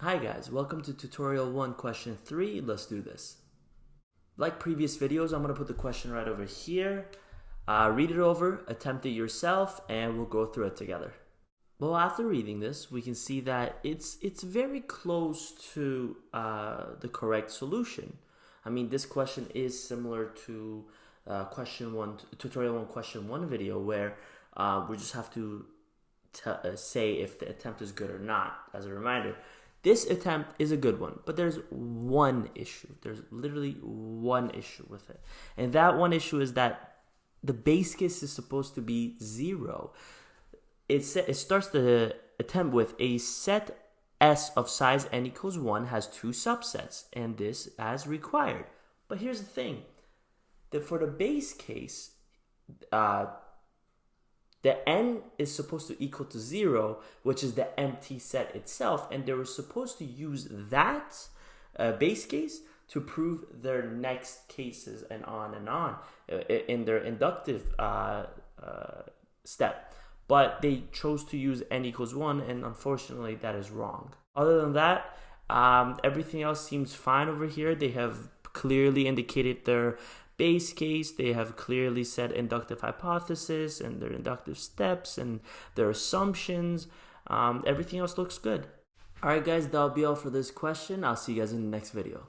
Hi guys, welcome to tutorial 1, question 3. Let's do this. Like previous videos, I'm going to put the question right over here. Read it over, attempt it yourself, and we'll go through it together. Well, after reading this, we can see that it's very close to the correct solution. I mean, this question is similar to tutorial 1, question 1 video, where we just have to say if the attempt is good or not. As a reminder, this attempt is a good one, but there's one issue. There's literally one issue with it. And that one issue is that the base case is supposed to be 0. It starts the attempt with a set S of size n equals 1 has 2 subsets, and this as required. But here's the thing, that for the base case, the n is supposed to equal to 0, which is the empty set itself, and they were supposed to use that base case to prove their next cases and on in their inductive step. But they chose to use n equals 1, and unfortunately that is wrong. Other than that, everything else seems fine over here. They have clearly indicated their base case, they have clearly said inductive hypothesis and their inductive steps and their assumptions. Everything else looks good. Alright guys, that'll be all for this question. I'll see you guys in the next video.